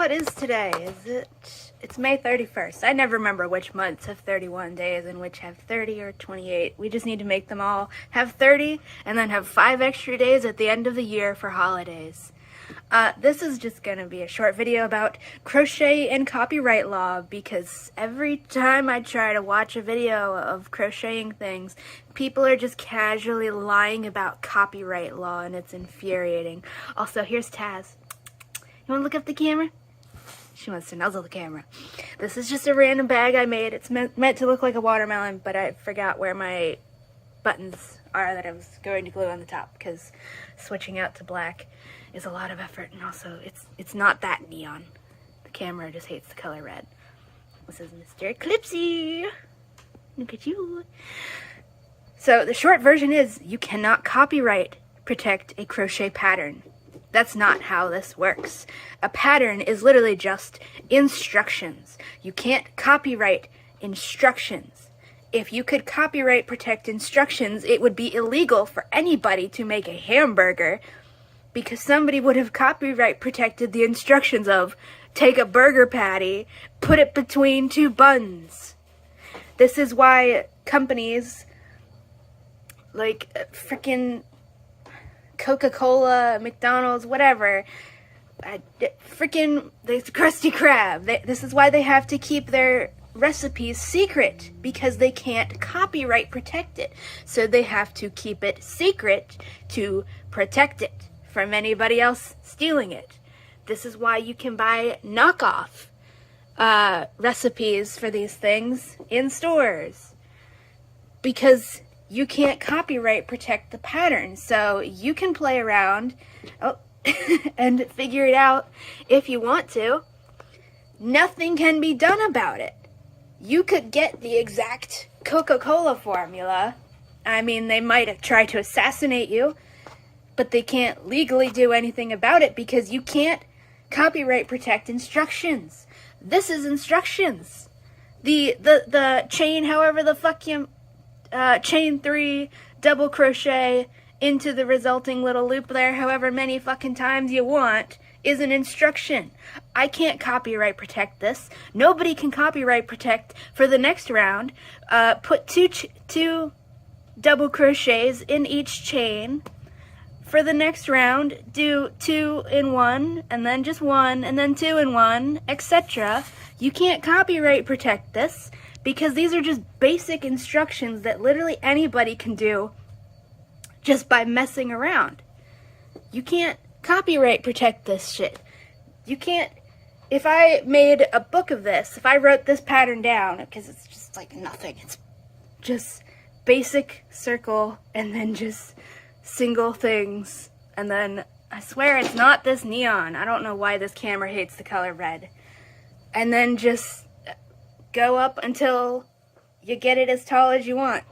What is today? It's May 31st. I never remember which months have 31 days and which have 30 or 28. We just need to make them all have 30 and then have 5 extra days at the end of the year for holidays. This is just going to be a short video about crochet and copyright law, because every time I try to watch a video of crocheting things, people are just casually lying about copyright law, and it's infuriating. Also, here's Taz. You want to look up the camera? She wants to nuzzle the camera. This is just a random bag I made. It's meant to look like a watermelon, but I forgot where my buttons are that I was going to glue on the top, because switching out to black is a lot of effort, and also it's not that neon. The camera just hates the color red. This is Mr. Eclipsey. Look at you. So the short version is you cannot copyright protect a crochet pattern. That's not how this works. A pattern is literally just instructions. You can't copyright instructions. If you could copyright protect instructions, it would be illegal for anybody to make a hamburger, because somebody would have copyright protected the instructions of take a burger patty, put it between 2 buns. This is why companies like frickin' Coca-Cola, McDonald's, whatever, frickin' the Krusty Krab, this is why they have to keep their recipes secret, because they can't copyright protect it. So they have to keep it secret to protect it from anybody else stealing it. This is why you can buy knockoff recipes for these things in stores, because you can't copyright protect the pattern. So you can play around and figure it out if you want to. Nothing can be done about it. You could get the exact Coca-Cola formula. I mean, they might have tried to assassinate you, but they can't legally do anything about it because you can't copyright protect instructions. This is instructions. The chain, however the fuck you chain 3 double crochet into the resulting little loop there, however many fucking times you want, is an instruction. I can't copyright protect this. Nobody can copyright protect for the next round. Put two double crochets in each chain. For the next round, do 2 in 1, and then just 1, and then 2 in 1, etc. You can't copyright protect this, because these are just basic instructions that literally anybody can do just by messing around. You can't copyright protect this shit. You can't, if I made a book of this, if I wrote this pattern down, because it's just like nothing, it's just basic circle, and then just single things, and then I swear it's not this neon. I don't know why this camera hates the color red. And then just go up until you get it as tall as you want.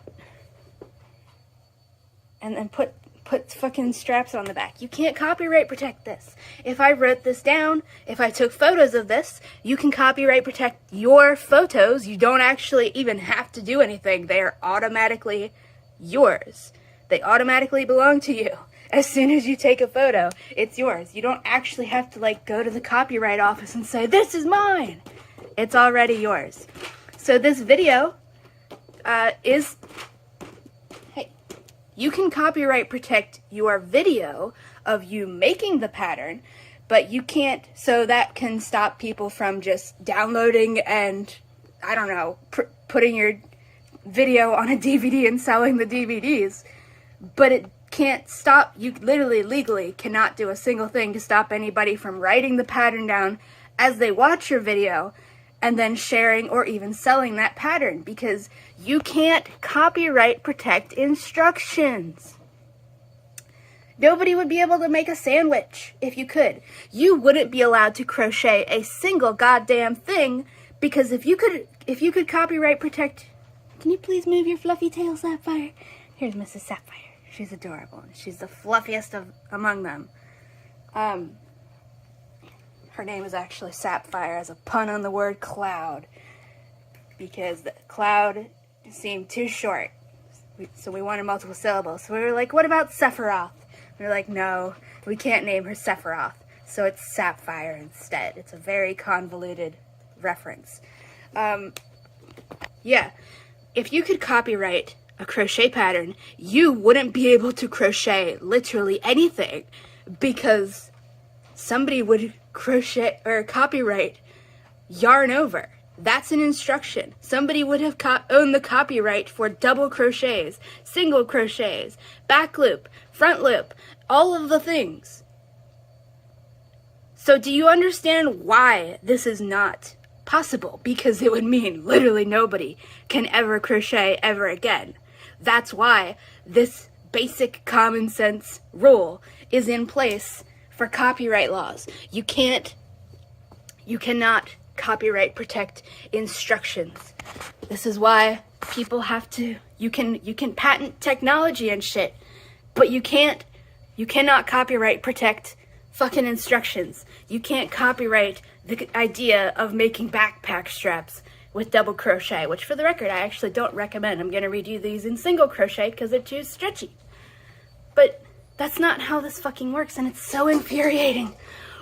And then put fucking straps on the back. You can't copyright protect this. If I wrote this down, if I took photos of this, you can copyright protect your photos. You don't actually even have to do anything. They are automatically yours. They automatically belong to you. As soon as you take a photo, it's yours. You don't actually have to like go to the copyright office and say, this is mine. It's already yours. So this video is, hey, you can copyright protect your video of you making the pattern, but you can't, so that can stop people from just downloading and, I don't know, putting your video on a DVD and selling the DVDs. But it can't stop, you literally legally cannot do a single thing to stop anybody from writing the pattern down as they watch your video and then sharing or even selling that pattern, because you can't copyright protect instructions. Nobody would be able to make a sandwich if you could. You wouldn't be allowed to crochet a single goddamn thing, because if you could copyright protect, can you please move your fluffy tail, Sapphire? Here's Mrs. Sapphire. She's adorable. She's the fluffiest among them. Her name is actually Sapphire as a pun on the word cloud, because the cloud seemed too short. So we wanted multiple syllables. So we were like, what about Sephiroth? We were like, no, we can't name her Sephiroth. so it's sapphire instead. It's a very convoluted reference. Yeah, if you could copyright a crochet pattern, you wouldn't be able to crochet literally anything, because somebody would crochet or copyright yarn over. That's an instruction. Somebody would have owned the copyright for double crochets, single crochets, back loop, front loop, all of the things. So do you understand why this is not possible? Because it would mean literally nobody can ever crochet ever again. That's why this basic common sense rule is in place for copyright laws. You cannot copyright protect instructions. This is why people have to, you can patent technology and shit, but you cannot copyright protect fucking instructions. You can't copyright the idea of making backpack straps with double crochet, which for the record, I actually don't recommend. I'm gonna redo these in single crochet because they're too stretchy. But that's not how this fucking works, and it's so infuriating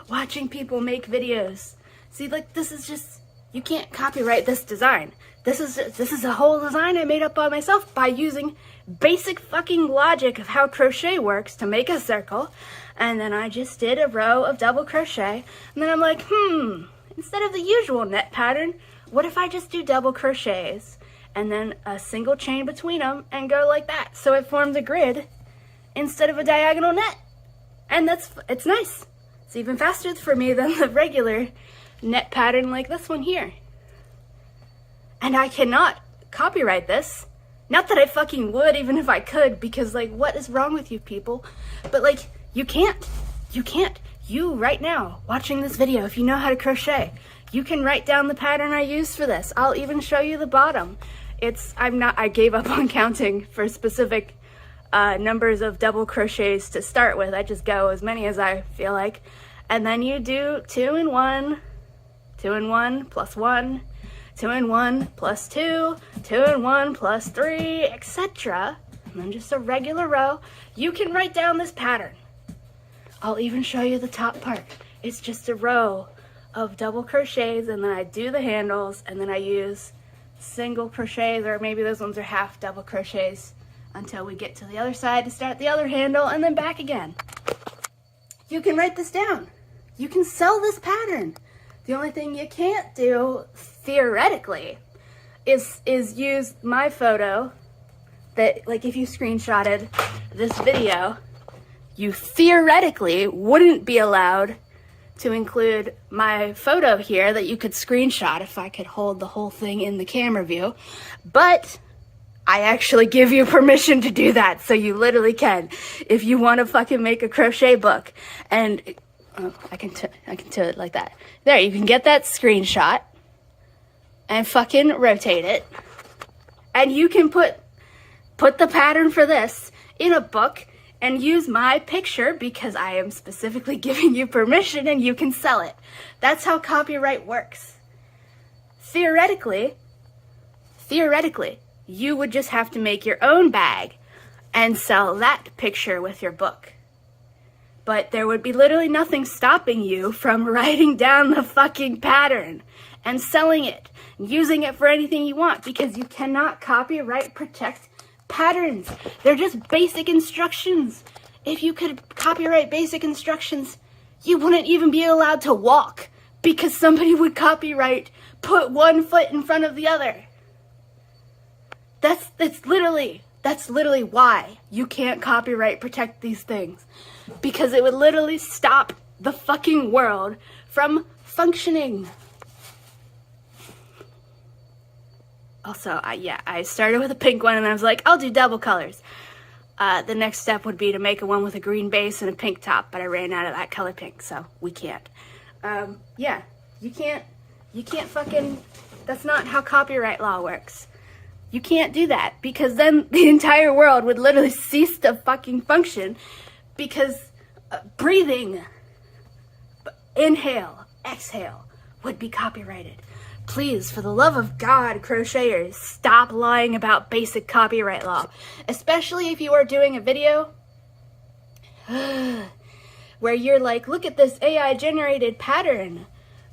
watching people make videos. See, like, this is just, you can't copyright this design. This is a whole design I made up by myself by using basic fucking logic of how crochet works to make a circle, and then I just did a row of double crochet, and then I'm like, instead of the usual net pattern, what if I just do double crochets and then a single chain between them and go like that? So it forms a grid instead of a diagonal net. And it's nice. It's even faster for me than the regular net pattern like this one here. And I cannot copyright this. Not that I fucking would, even if I could, because, like, what is wrong with you people? But, like, you can't. You right now, watching this video, if you know how to crochet, you can write down the pattern I used for this. I'll even show you the bottom. I gave up on counting for specific numbers of double crochets to start with. I just go as many as I feel like. And then you do 2 and 1, 2 and 1 plus 1, 2 and 1 plus 2, 2 and 1 plus 3, etc. And then just a regular row. You can write down this pattern. I'll even show you the top part. It's just a row of double crochets, and then I do the handles, and then I use single crochets, or maybe those ones are half double crochets, until we get to the other side to start the other handle, and then back again. You can write this down. You can sell this pattern. The only thing you can't do, theoretically, is use my photo that, like, if you screenshotted this video, you theoretically wouldn't be allowed to include my photo here that you could screenshot if I could hold the whole thing in the camera view. But I actually give you permission to do that, so you literally can. If you want to fucking make a crochet book, and I can do it like that. There, you can get that screenshot and fucking rotate it, and you can put the pattern for this in a book and use my picture because I am specifically giving you permission, and you can sell it. That's how copyright works. Theoretically, you would just have to make your own bag and sell that picture with your book. But there would be literally nothing stopping you from writing down the fucking pattern and selling it, and using it for anything you want, because you cannot copyright protect patterns. They're just basic instructions. If you could copyright basic instructions, you wouldn't even be allowed to walk, because somebody would copyright put one foot in front of the other. That's literally why you can't copyright protect these things, because it would literally stop the fucking world from functioning. Also, I started with a pink one, and I was like, I'll do double colors. The next step would be to make one with a green base and a pink top, but I ran out of that color pink, so we can't. Yeah, you can't fucking, that's not how copyright law works. You can't do that, because then the entire world would literally cease to fucking function, because breathing, inhale, exhale, would be copyrighted. Please, for the love of God, crocheters, stop lying about basic copyright law. Especially if you are doing a video where you're like, look at this AI generated pattern.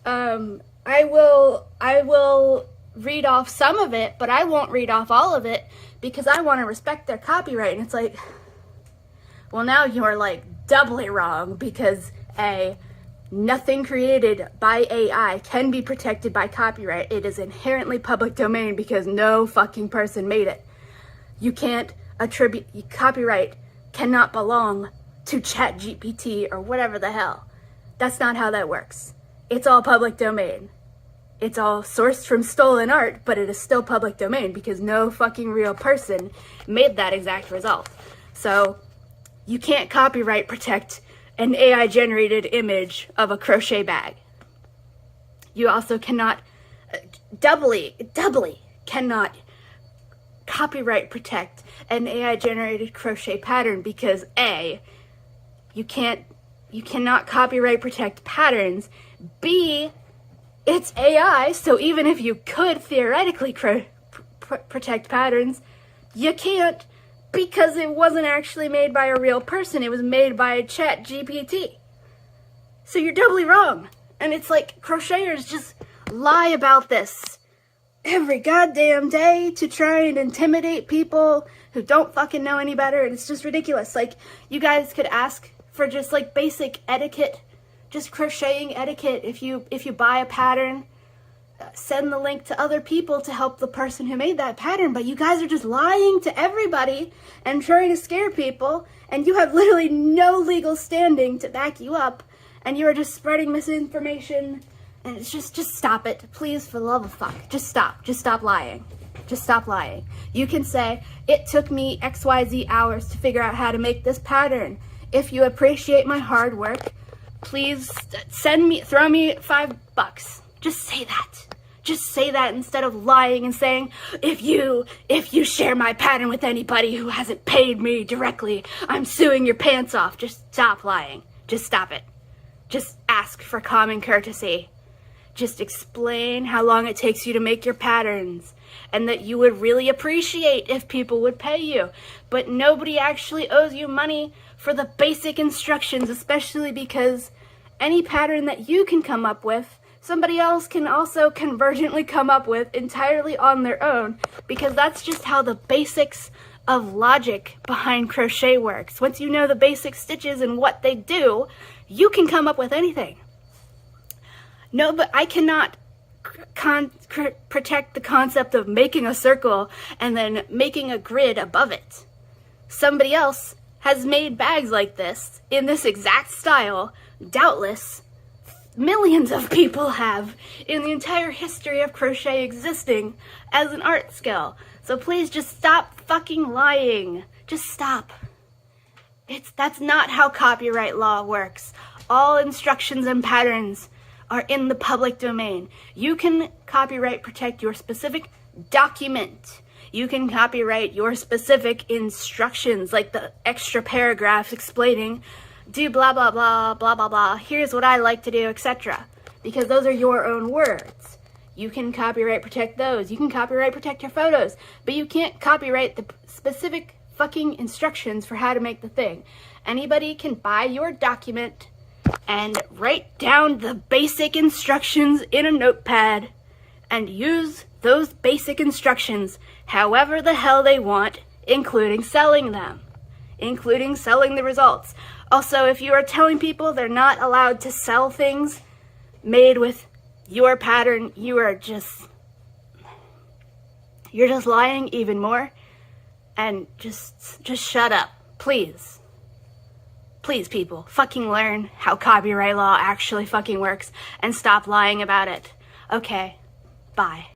I will read off some of it, but I won't read off all of it because I want to respect their copyright. And it's like, well, now you are like doubly wrong, because nothing created by AI can be protected by copyright. It is inherently public domain because no fucking person made it. You can't attribute, copyright cannot belong to ChatGPT or whatever the hell. That's not how that works. It's all public domain. It's all sourced from stolen art, but it is still public domain because no fucking real person made that exact result. So you can't copyright protect an AI generated image of a crochet bag. You also cannot, doubly cannot copyright protect an AI generated crochet pattern because you cannot copyright protect patterns. B, it's AI, so even if you could theoretically protect patterns, you can't, because it wasn't actually made by a real person. It was made by a ChatGPT. So you're doubly wrong. And it's like, crocheters just lie about this every goddamn day to try and intimidate people who don't fucking know any better. And it's just ridiculous. Like, you guys could ask for just like basic etiquette, just crocheting etiquette. If you buy a pattern, send the link to other people to help the person who made that pattern. But you guys are just lying to everybody and trying to scare people, and you have literally no legal standing to back you up, and you are just spreading misinformation. And it's just stop it, please, for the love of fuck. Just stop lying. Just stop lying. You can say, it took me XYZ hours to figure out how to make this pattern. If you appreciate my hard work, please throw me $5. Just say that. Just say that instead of lying and saying, if you share my pattern with anybody who hasn't paid me directly, I'm suing your pants off. Just stop lying. Just stop it. Just ask for common courtesy. Just explain how long it takes you to make your patterns, and that you would really appreciate if people would pay you. But nobody actually owes you money for the basic instructions, especially because any pattern that you can come up with, somebody else can also convergently come up with entirely on their own, because that's just how the basics of logic behind crochet works. Once you know the basic stitches and what they do, you can come up with anything. No, but I cannot protect the concept of making a circle and then making a grid above it. Somebody else has made bags like this in this exact style. Doubtless, millions of people have in the entire history of crochet existing as an art skill. So please just stop fucking lying. Just stop. That's not how copyright law works. All instructions and patterns are in the public domain. You can copyright protect your specific document. You can copyright your specific instructions, like the extra paragraphs explaining, do blah, blah, blah, blah, blah, blah, here's what I like to do, etc. Because those are your own words. You can copyright protect those. You can copyright protect your photos, but you can't copyright the specific fucking instructions for how to make the thing. Anybody can buy your document and write down the basic instructions in a notepad and use those basic instructions however the hell they want, including selling them, including selling the results. Also, if you are telling people they're not allowed to sell things made with your pattern, you're just lying even more. And just shut up, please. Please, people, fucking learn how copyright law actually fucking works and stop lying about it. Okay, bye.